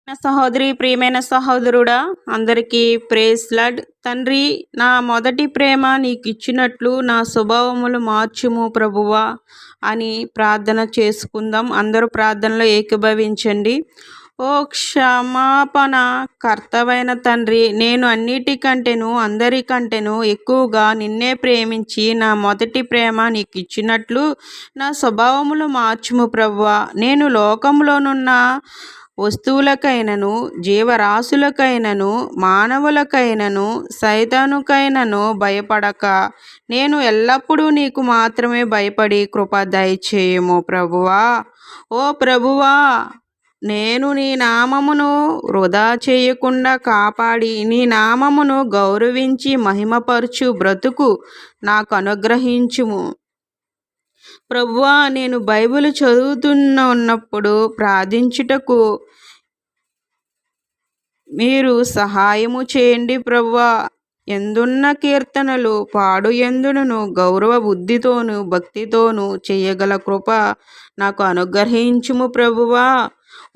నా సహోదరి, ప్రియమైన సహోదరుడా, అందరికీ ప్రేజ్ లార్డ్. తండ్రి, నా మొదటి ప్రేమ నీకిచ్చినట్లు నా స్వభావములు మార్చుము ప్రభువా అని ప్రార్థన చేసుకుందాం. అందరూ ప్రార్థనలో ఏకీభవించండి. ఓ క్షమాపణ కర్తవైన తండ్రి, నేను అన్నిటికంటేను అందరికంటేను ఎక్కువగా నిన్నే ప్రేమించి నా మొదటి ప్రేమ నీకు ఇచ్చినట్లు నా స్వభావములు మార్చుము ప్రభువా. నేను లోకంలోనున్న వస్తువులకైనను, జీవరాశులకైనను, మానవులకైనను, సైతానుకైనను భయపడక నేను ఎల్లప్పుడూ నీకు మాత్రమే భయపడి కృప దయచేయము ప్రభువా. ఓ ప్రభువా, నేను నీ నామమును వృధా చేయకుండా కాపాడి నీ నామమును గౌరవించి మహిమపరచు బ్రతుకు నాకు అనుగ్రహించుము ప్రభువా. నేను బైబిల్ ఉన్నప్పుడు ప్రార్థించుటకు మీరు సహాయము చేయండి ప్రభువా. ఎందున్న కీర్తనలు పాడు ఎందును గౌరవ బుద్ధితోనూ భక్తితోనూ చేయగల కృప నాకు అనుగ్రహించుము ప్రభువా.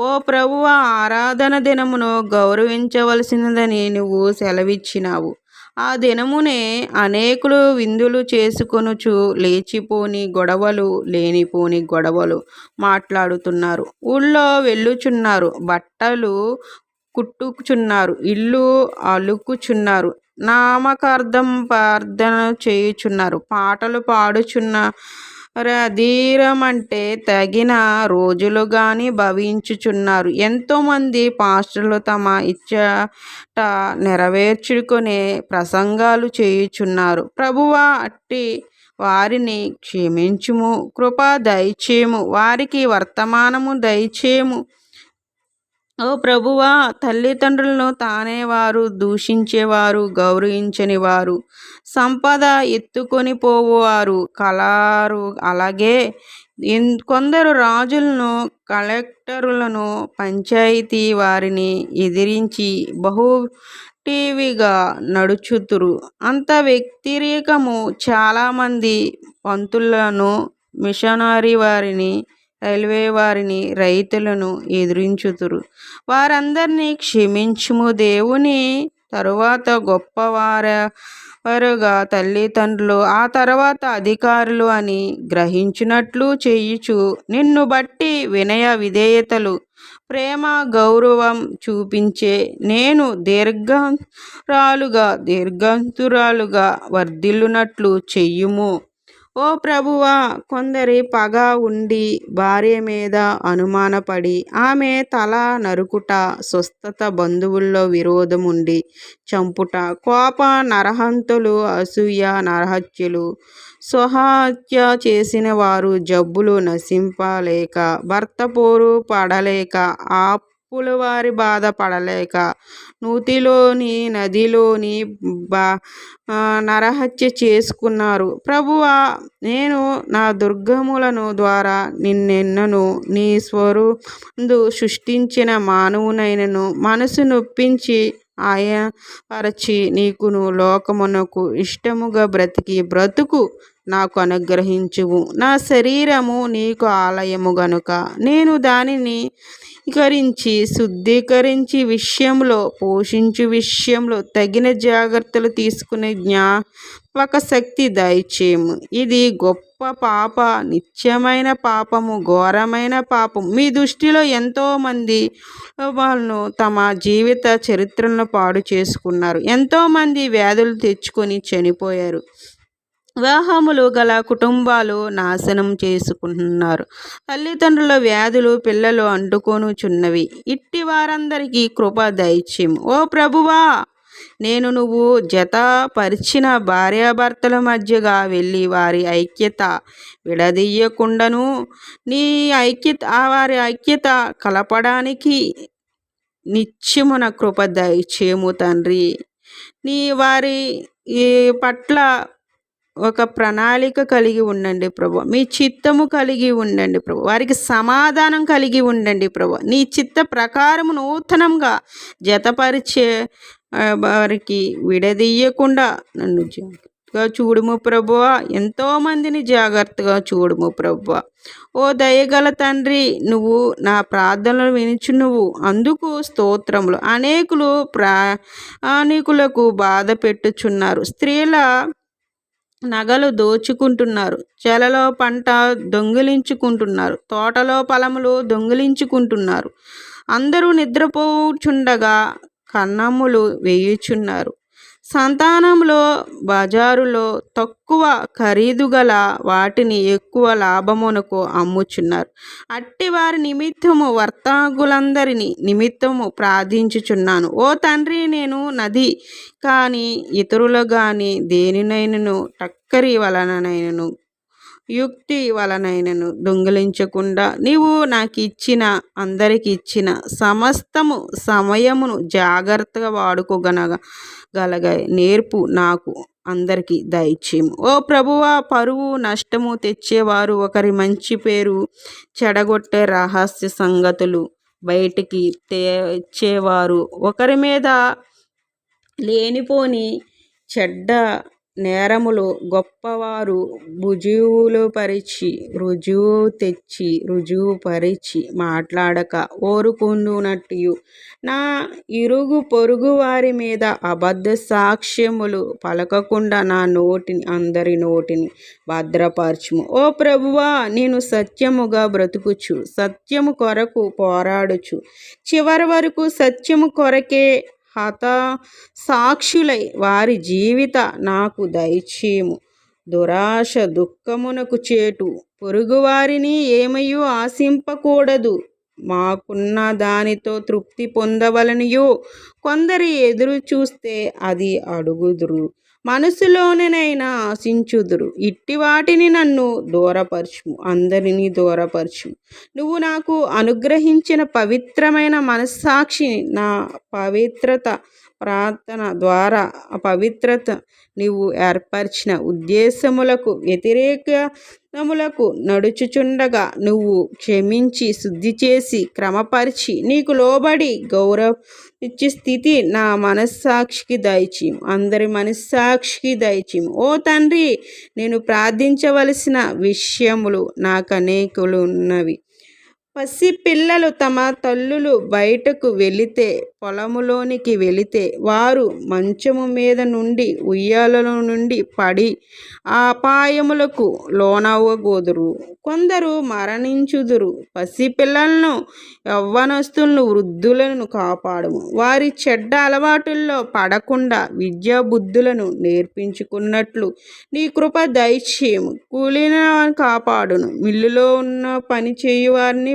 ఓ ప్రభువా, ఆరాధన దినమును గౌరవించవలసినదని నువ్వు సెలవిచ్చినావు. ఆ దినమునే అనేకులు విందులు చేసుకొనుచు లేచిపోని గొడవలు లేనిపోని గొడవలు మాట్లాడుతున్నారు. ఊళ్ళో వెళ్ళుచున్నారు, బట్టలు కుట్టుచున్నారు, ఇల్లు అలుకుచున్నారు, నామకార్థం ప్రార్థన చేయుచున్నారు, పాటలు పాడుచున్నారు. అధీరమంటే తగిన రోజులు గాని భవించుచున్నారు. ఎంతోమంది పాస్టర్లు తమ ఇచ్చట నెరవేర్చుకునే ప్రసంగాలు చేయుచున్నారు. ప్రభువా, అట్టి వారిని క్షమించుము, కృప దయచేయము, వారికి వర్తమానము దయచేయము. ఓ ప్రభువా, తల్లిదండ్రులను తానేవారు దూషించేవారు, గౌరవించని వారు, సంపద ఎత్తుకొని పోవువారు కలారు. అలాగే కొందరు రాజులను, కలెక్టరులను, పంచాయతీ వారిని ఎదిరించి టీవీగా నడుచుతురు. అంత వ్యతిరేకము చాలామంది పంతులను, మిషనరీ వారిని, రైల్వే వారిని, రైతులను ఎదిరించుతురు. వారందరినీ క్షమించుము. దేవుని తరువాత గొప్పవారుగా తల్లిదండ్రులు, ఆ తర్వాత అధికారులు అని గ్రహించినట్లు చేయుచు నిన్ను బట్టి వినయ విధేయతలు, ప్రేమ గౌరవం చూపించే నేను దీర్ఘంతురాలుగా వర్ధిల్లునట్లు చెయ్యుము. ఓ ప్రభువా, కొందరి పగ ఉండి భార్య మీద అనుమానపడి ఆమె తల నరుకుట, స్వస్థత బంధువుల్లో విరోధం ఉండి చంపుట, కోప నరహంతులు, అసూయ నరహత్యలు, స్వహత్య చేసిన వారు, జబ్బులు నశింపలేక, భర్త పోరు పడలేక, అప్పుల వారి బాధ పడలేక, నూతిలోని నదిలోని నరహత్య చేసుకున్నారు. ప్రభువా, నేను నా దుర్గములను ద్వారా నిన్నెన్నను నీ స్వరూపందు సృష్టించిన మానవునైనను మనసు నొప్పించి ఆయపరచి నీకును లోకమునకు ఇష్టముగా బ్రతుకు నాకు అనుగ్రహించుము. నా శరీరము నీకు ఆలయము గనుక నేను దానిని శుద్ధీకరించి విషయంలో, పోషించు విషయంలో తగిన జాగ్రత్తలు తీసుకునే జ్ఞాపక శక్తి దయచేయము. ఇది గొప్ప పాప, నిత్యమైన పాపము, ఘోరమైన పాపం. మీ దృష్టిలో ఎంతోమంది వాళ్ళు తమ జీవిత చరిత్రలను పాడు చేసుకున్నారు. ఎంతోమంది వ్యాధులు తెచ్చుకొని చనిపోయారు. వివాహములు గల కుటుంబాలు నాశనం చేసుకుంటున్నారు. తల్లిదండ్రుల వ్యాధులు పిల్లలు అంటుకొనుచున్నవి. ఇట్టి వారందరికీ కృప దయచేయము. ఓ ప్రభువా, నేను నువ్వు జతపరిచిన భార్యాభర్తల మధ్యగా వెళ్ళి వారి ఐక్యత విడదీయకుండాను వారి ఐక్యత కలపడానికి నిత్యమున కృప దయచేయము తండ్రి. వారి పట్ల ఒక ప్రణాళిక కలిగి ఉండండి ప్రభు. మీ చిత్తము కలిగి ఉండండి ప్రభు. వారికి సమాధానం కలిగి ఉండండి ప్రభు. నీ చిత్త ప్రకారము నూతనంగా జతపరిచే వారికి విడదీయకుండా నన్ను చూడుము ప్రభువా, ఎంతోమందిని జాగ్రత్తగా చూడుము ప్రభువా. ఓ దయగల తండ్రి, నువ్వు నా ప్రార్థనలు వినుచునువు, అందుకు స్తోత్రములు. అనేకులకు బాధ పెట్టుచున్నారు, స్త్రీల నగలు దోచుకుంటున్నారు, చెలలో పంట దొంగిలించుకుంటున్నారు, తోటలో ఫలములు దొంగిలించుకుంటున్నారు. అందరూ నిద్రపోచుండగా కన్నములు వేయుచున్నారు. సంతానంలో బజారులో తక్కువ ఖరీదు గల వాటిని ఎక్కువ లాభమునకు అమ్ముచున్నారు. అట్టి వారి నిమిత్తము వర్తకులందరిని నిమిత్తము ప్రార్థించుచున్నాను. ఓ తండ్రి, నేను నది కానీ ఇతరులు కానీ దేనినైనను టక్కరి వలననైనను యుక్తి వలనైనను దొంగిలించకుండా నీవు నాకు ఇచ్చిన అందరికి ఇచ్చిన సమస్తము సమయమును జాగ్రత్తగా వాడుకోగలగ నేర్పు నాకు అందరికీ దయచేయము. ఓ ప్రభువా, పరువు నష్టము తెచ్చేవారు, ఒకరి మంచి పేరు చెడగొట్టే రహస్య సంగతులు బయటికి తెచ్చేవారు, ఒకరి మీద లేనిపోని చెడ్డ నేరములు గొప్పవారు రుజువుపరిచి మాట్లాడక ఓరుకున్నట్టు నా ఇరుగు పొరుగు వారి మీద అబద్ధ సాక్ష్యములు పలకకుండా నా నోటిని అందరి నోటిని భద్రపరచుము. ఓ ప్రభువా, నేను సత్యముగా బ్రతుకుచు సత్యము కొరకు పోరాడుచు చివరి వరకు సత్యము కొరకే సాక్షులై వారి జీవిత నాకు దయచేయము. దురాశ దుఃఖమునకు చేటు, పొరుగువారిని ఏమయూ ఆశింపకూడదు, మాకున్న దానితో తృప్తి పొందవలనియో కొందరు ఎదురు చూస్తే అది అడుగుదురు, మనసులోనైనా ఆశించుదురు. ఇట్టి వాటిని నన్ను దూరపరచుము, అందరినీ దూరపరచుము. నువ్వు నాకు అనుగ్రహించిన పవిత్రమైన మనస్సాక్షిని నా పవిత్రత ప్రార్థన ద్వారా పవిత్రత నీవు ఏర్పరిచిన ఉద్దేశములకు వ్యతిరేకములకు నడుచుచుండగా నువ్వు క్షమించి శుద్ధి చేసి క్రమపరిచి నీకు లోబడి గౌరవించే స్థితి నా మనస్సాక్షికి దయచేయము, అందరి మనస్సాక్షికి దయచేయము. ఓ తండ్రి, నేను ప్రార్థించవలసిన విషయములు నాకు అనేకులు ఉన్నవి. పసిపిల్లలు తమ తల్లులు బయటకు వెళితే, పొలములోనికి వెళితే వారు మంచము మీద నుండి ఉయ్యాలలో నుండి పడి అపాయములకు లోనవగోదురు, కొందరు మరణించుదురు. పసిపిల్లలను యవ్వనస్తులను వృద్ధులను కాపాడుము, వారి చెడ్డ అలవాటుల్లో పడకుండా విద్యా బుద్ధులను నేర్పించుకున్నట్లు నీ కృప దయచేయము. కూలిన కాపాడును, మిల్లులో ఉన్న పని చేయువారిని,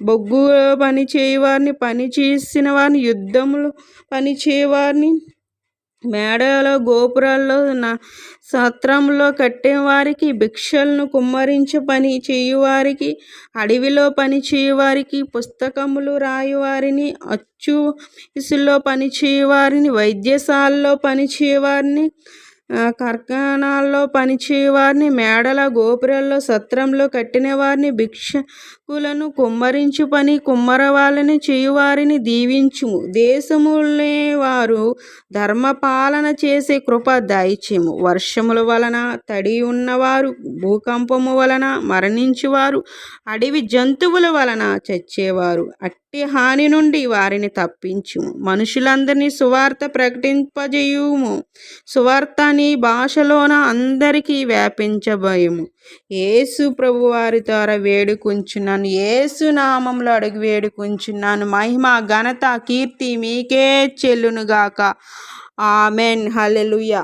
బొగ్గు పని చేయవారిని, పని చేసిన వారిని, యుద్ధములు పని చేయవారిని, మేడలో గోపురాల్లో సత్రంలో కట్టేవారికి, భిక్షలను కుమ్మరించే పని చేయువారికి, అడవిలో పని చేయువారికి, పుస్తకములు రాయువారిని, అచ్చు ఇసుల్లో పని చేయవారిని, వైద్యశాలలో పని చేయవారిని, కార్ఖానాల్లో పనిచేయవారిని, మేడల గోపురాల్లో సత్రంలో కట్టిన వారిని, భిక్షకులను, కుమ్మరించు పని కుమ్మరవాళ్ళని చేయువారిని దీవించుము. దేశములే వారు ధర్మపాలన చేసే కృప దయచేయము. వర్షముల వలన తడి ఉన్నవారు, భూకంపము వలన మరణించువారు, అడవి జంతువుల వలన చచ్చేవారు అట్టి హాని నుండి వారిని తప్పించుము. మనుషులందరినీ సువార్త ప్రకటింపజేయుము. సువార్త నీ భాషలోన అందరికీ వ్యాపించబోయము. యేసు ప్రభు వారి ద్వారా వేడుకుంటున్నాను, యేసు నామంలో అడిగి వేడుకుంటున్నాను. మహిమ ఘనత కీర్తి మీకే చెల్లునుగాక. ఆమెన్. హల్లెలూయా.